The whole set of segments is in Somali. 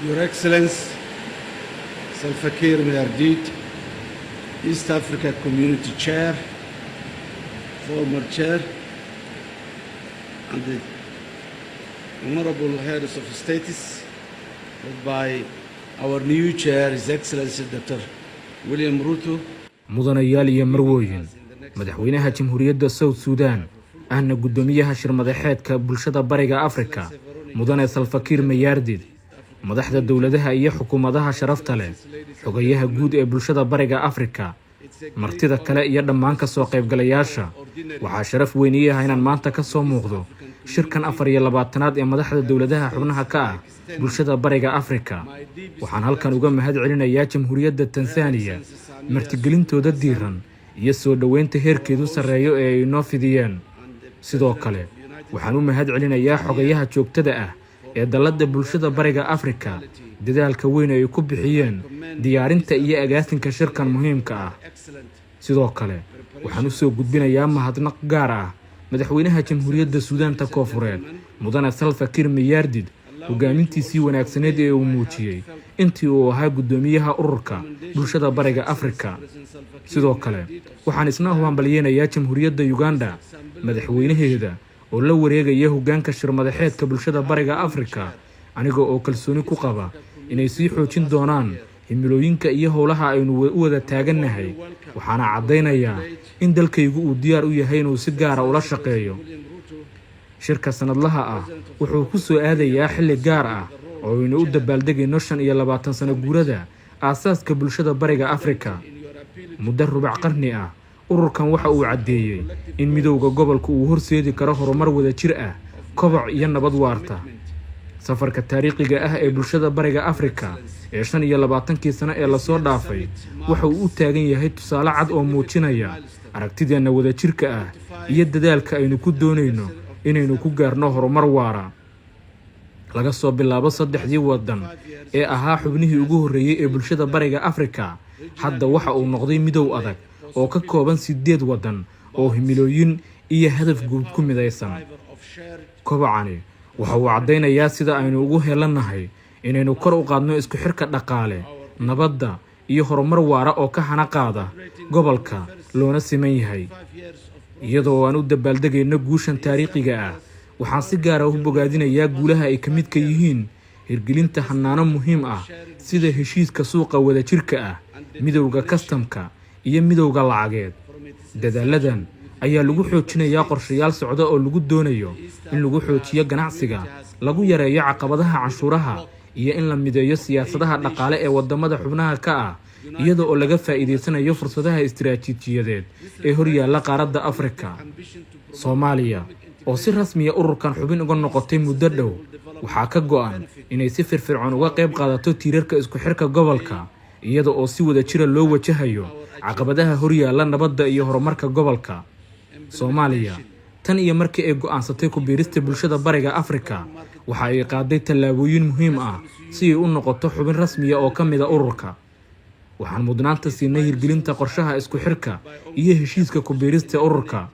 Your Excellency, Salva Kiir Mayardit, East Africa Community Chair, former Chair, and the Honorable Heads of States, led by our new Chair, His Excellency Dr. William Ruto. mudanayaal iyo marwooyin madaxweynaha jamhuuriyadda South Sudan ahna gudoomiyaha shirmadaxeedka bulshada bariga Afrika mudane Salva Kiir Mayardit madaxda dawladaha iyo xukuumadaha sharafta leh xogayaha guud ee bulshada bariga Afrika martida kale iyo dhammaan ka soo qaybgalayaasha waxaa sharaf weyn ii ah inaan maanta ka soo muuqdo shirkan 24aad ee madaxda dawladaha xubnaha ka ah bulshada bariga Afrika waxaan halkan uga mahad celinayaa jamhuuriyadda Tansaaniya martigelintooda diiran iyo soo dhaweynta heerkeedu sareeyo ee ay noo fidiyeen sidoo kale waxaan u mahad celinayaa xogayaha joogtada ah ee dalada bulshada bariga Afrika dadaalka weyn ay ku bixiyeen diyaarinta iyo agaasinka shirkan muhiimka ah sidoo kale waxaan u soo gudbinayaa mahadnaq gaar ah madaxweynaha jamhuuriyadda Suudaanta Koonfureed mudane Salva Kiir Mayardit hogaamintiisii wanaagsaneed ee uu muujiyay intii uu ahaa gudoomiyaha ururka bulshada bariga Afrika sidoo kale waxaan isna hubanbaliyeenayaa jamhuuriyadda Uganda madaxweynaheeda oo la wareegaya hoggaanka shirmadaxeedka bulshada bariga Afrika aniga oo kalsooni ku qaba inay sii xoojin doonaan himilooyinka iyo howlaha aynu u wada taaganahay waxaana cadeynayaa in dalkaygu uu diyaar u yahay inuu si gaar ah ula shaqeeyo shirka sanadlaha ah wuxuu ku soo aadayaa xilli gaar ah oo aynu u dabaaldegayno 25 sano guurada aasaaska bulshada bariga Afrika muddo rubac qarni ah ururkan waxa uu cadeeyay in midowga gobolka uu horseedi karo horumar wada jir ah koboc iyo nabad waarta safarka taariikhiga ah ee bulshada bariga Afrika ee 25 sano ee la soo dhaafay waxa uu u taagan yahay tusaale cad oo muujinaya aragtideena wada jirka ah iyo dadaalka aynu ku doonayno inaynu ku gaarno horumar waara laga soo bilaabo 3 wadan ee ahaa xubnihii ugu horeeyay ee bulshada bariga Afrika hadda waxa uu noqday midow adag oo ka kooban 8 wadan oo himilooyin iyo hadaf guud ku midaysan kobocani waxa uu cadeynayaa sida aynu ugu helanahay inaynu kor u qaadno isku xirka dhaqaale nabadda iyo horumar waara oo ka hana qaada gobolka loona siman yahay iyadoo aan u dabaaldegayno guushan taariikhiga ah waxaan si gaar ah u bogaadinayaa guulaha ay ka mid ka yihiin hirgelinta hanaano muhiim ah sida heshiiska suuqa wada jirka ah midowga kastamka iyo midowga lacageed dadaaladan ayaa lagu xoojinayaa qorshayaal socda oo lagu doonayo in lagu xoojiyo ganacsiga lagu yareeyo caqabadaha canshuuraha iyo in la mideeyo siyaasadaha dhaqaale ee wadamada xubnaha ka ah iyada oo laga faa'iideysanayo fursadaha istiraatiijiyadeed ee hor yaalla qaaradda Afrika Soomaaliya oo si rasmi ah ururkan xubin uga noqotay muddo dhow waxaa ka go'an inay si firfircoon uga qayb qaadato tiirarka isku xirka gobolka iyada oo si wada jir loo wajahayo caqabadaha hor yaalla nabadda iyo horumarka gobolka Soomaaliya tan iyo markii ay go'aansatay ku biirista bulshada bariga Afrika waxa ay qaaday tallaabooyin muhiim ah si ay u noqoto xubin rasmi ah oo ka mid ah ururka waxaan mudnaanta siinay hirgelinta qorshaha isku xirka iyo heshiiska ku biirista ururka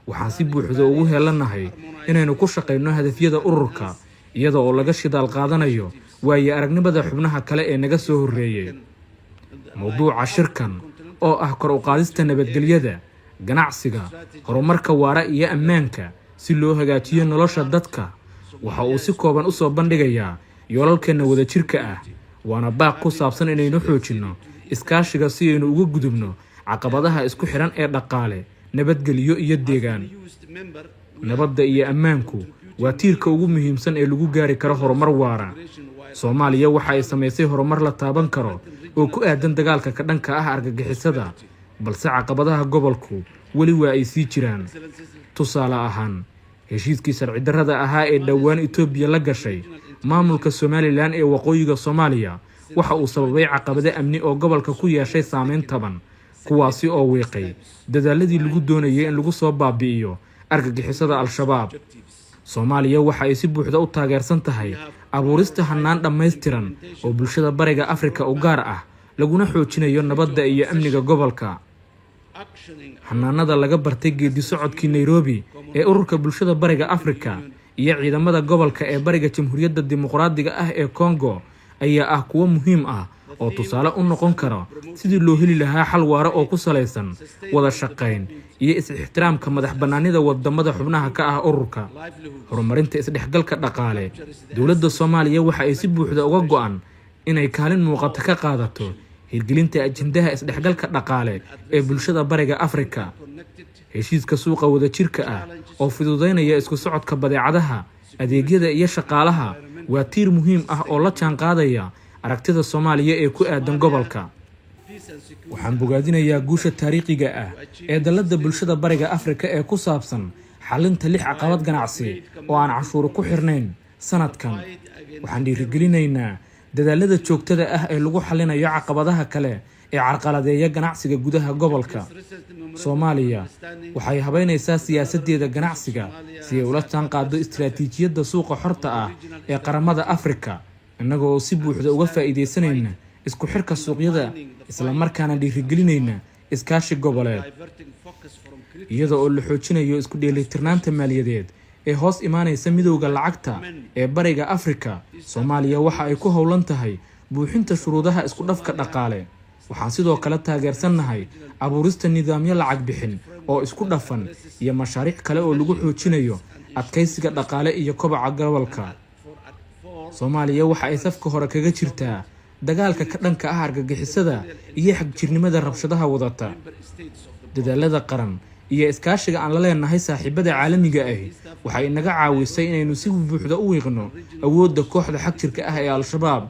waxaan si buuxda ugu helanahay inaynu ku shaqeyno hadafyada ururka iyada oo laga shidaal qaadanayo waayo aragnimada xubnaha kale ee naga soo horeeyay mowduuca shirkan oo ah kor u qaadista nabadgelyada ganacsiga horumarka waara iyo ammaanka si loo hagaajiyo nolosha dadka waxa uu si kooban u soo bandhigayaa yoolalkeena wada jirka ah waana baaq ku saabsan inaynu xoojino iskaashiga si aynu uga gudubno caqabadaha isku xiran ee dhaqaale nabadgelyo iyo deegaan nabadda iyo ammaanku waa tiirka ugu muhiimsan ee lagu gaari karo horumar waara Soomaaliya waxa ay sameysay horumar la taaban karo oo ku aadan dagaalka ka dhanka ah argagixisada balse caqabadaha gobolku wali waa ay sii jiraan tusaale ahaan heshiiskii sharci darrada ahaa ee dhawaan Itoobiya la gashay maamulka Somaliland ee waqooyiga Soomaaliya waxa uu sababay caqabado amni oo gobolka ku yeeshay saameyn taban kuwaasi oo weeqay dadaaladii lagu doonayay in lagu soo baabi'iyo argagixisada Al-Shabaab Soomaaliya waxa ay si buuxda u taageersan tahay abuurista hanaan dhammaystiran oo bulshada bariga Afrika u gaar ah laguna xoojinayo nabadda iyo amniga gobolka hanaanada laga bartay geedi socodkii Nairobi ee ururka bulshada bariga Afrika iyo ciidamada gobolka ee bariga Jamhuuriyadda Dimuqraadiga ah ee Congo ayaa ah kuwo muhiim ah oo tusaale u noqon kara sidii loo heli lahaa xal waara oo ku salaysan wada shaqayn iyo is-ixtiraamka madax bannaanida wadamada xubnaha ka ah ururka. horumarinta isdhexgalka dhaqaale, dowladda Soomaaliya waxa ay si buuxda uga go'an inay kaalin muuqata ka qaadato hirgelinta ajendaha isdhexgalka dhaqaale ee bulshada bariga Afrika. heshiiska suuqa wadajirka ah oo fududeynaya isku socodka badeecadaha, adeegyada iyo shaqaalaha waa tiir muhiim ah oo la jaan qaadaya aragtida Soomaaliya ee ku aadan gobolka. waxaan bogaadinayaa guusha taariikhiga ah ee dalladda bulshada bariga Afrika ee ku saabsan xalinta 6 caqabad ganacsi oo aan cashuur ku xirnayn sanadkan. waxaan dhiirigelinaynaa dadaalada joogtada ah ee lagu xalinayo caqabadaha kale ee carqaladeeya ganacsiga gudaha gobolka. Soomaaliya waxay habeynaysaa siyaasadeeda ganacsiga si ay ula jaanqaado istiraatiijiyadda suuqa xorta ah ee qaramada Afrika, innagoo si buuxda uga faa'iideysanayna isku xirka suuqyada isla markaana dhiirigelinayna iskaashi goboleed. iyada oo la xoojinayo isku dheelitirnaanta maaliyadeed ee hoos imaanaysa midowga lacagta ee bariga Afrika, Soomaaliya waxa ay ku howlan tahay buuxinta shuruudaha isku dhafka dhaqaale. waxaan sidoo kale taageersanahay abuurista nidaamyo lacag bixin oo isku dhafan iyo mashaariic kale oo lagu xoojinayo adkeysiga dhaqaale iyo kobaca gobolka. Soomaaliya waxa ay safka hore kaga jirtaa dagaalka ka dhanka ah argagixisada iyo xagjirnimada rabshadaha wadata. dadaalada qaran iyo iskaashiga aan la leenahay saaxiibada caalamiga ah waxay inaga caawisay inaynu si buuxda u wiiqno awoodda kooxda xagjirka ah ee Al-Shabaab.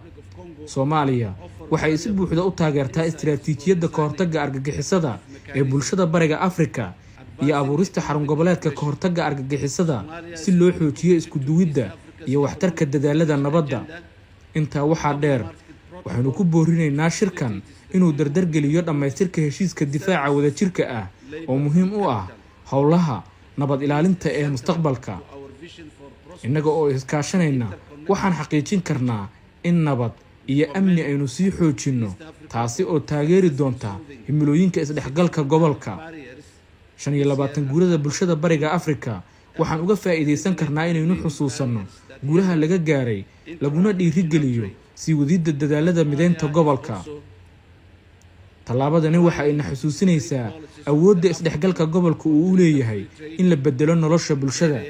Soomaaliya waxay si buuxda u taageertaa istiraatiijiyadda ka hortagga argagixisada ee bulshada bariga Afrika iyo abuurista xarun goboleedka ka hortagga argagixisada si loo xoojiyo isku duwidda iyo waxtarka dadaalada nabadda. intaa waxaa dheer, waxaanu ku boorinaynaa shirkan inuu dardargeliyo dhammaystirka heshiiska difaaca wadajirka ah oo muhiim u ah howlaha nabad ilaalinta ee mustaqbalka. innaga oo iskaashanayna waxaan xaqiijin karnaa in nabad iyo amni aynu sii xoojinno, taasi oo taageeri doonta himilooyinka isdhexgalka gobolka. 25 guurada bulshada bariga Afrika waxaan uga faa'iideysan karnaa inaynu xusuusanno guulaha laga gaaray laguna dhiirigeliyo sii wadida dadaalada mideynta gobolka. tallaabadani waxa ay na xusuusinaysaa awoodda isdhexgalka gobolka uu u leeyahay in la bedelo nolosha bulshada.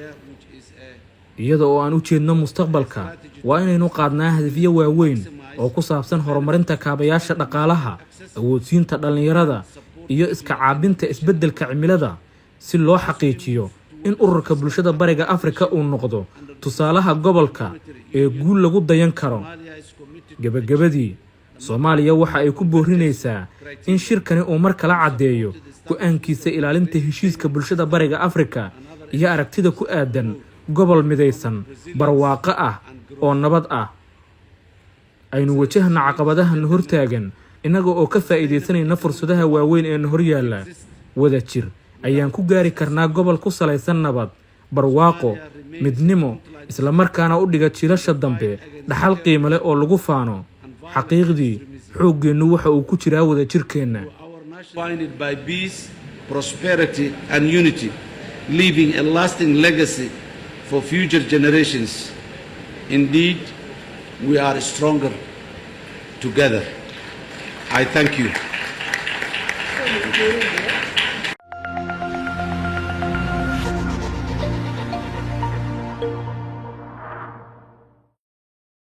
iyada oo aan u jeedno mustaqbalka, waa inaynu qaadnaa hadafyo waaweyn oo ku saabsan horumarinta kaabayaasha dhaqaalaha, awoodsiinta dhalinyarada iyo iska caabinta isbeddelka cimilada si loo xaqiijiyo in ururka bulshada bariga Afrika uu noqdo tusaalaha gobolka ee guul lagu dayan karo. gabagabadii, Soomaaliya waxa ay ku boorinaysaa in shirkani uu mar kale caddeeyo go'aankiisa ilaalinta heshiiska bulshada bariga Afrika iyo aragtida ku aadan gobol midaysan, barwaaqo ah oo nabad ah. aynu wajahna caqabadaha na hortaagan inaga oo ka faa'iideysanayna fursadaha waaweyn ee na hor yaalla. wadajir ayaan ku gaari karnaa gobol ku salaysan nabad, barwaaqo, midnimo, isla markaana u dhiga jiilasha dambe dhaxal qiimo leh oo lagu faano. xaqiiqdii xooggeenu waxa uu ku jiraa wadajirkeena. Defined by peace, prosperity and unity, leaving a lasting legacy for future generations. Indeed, we are stronger together. I thank you.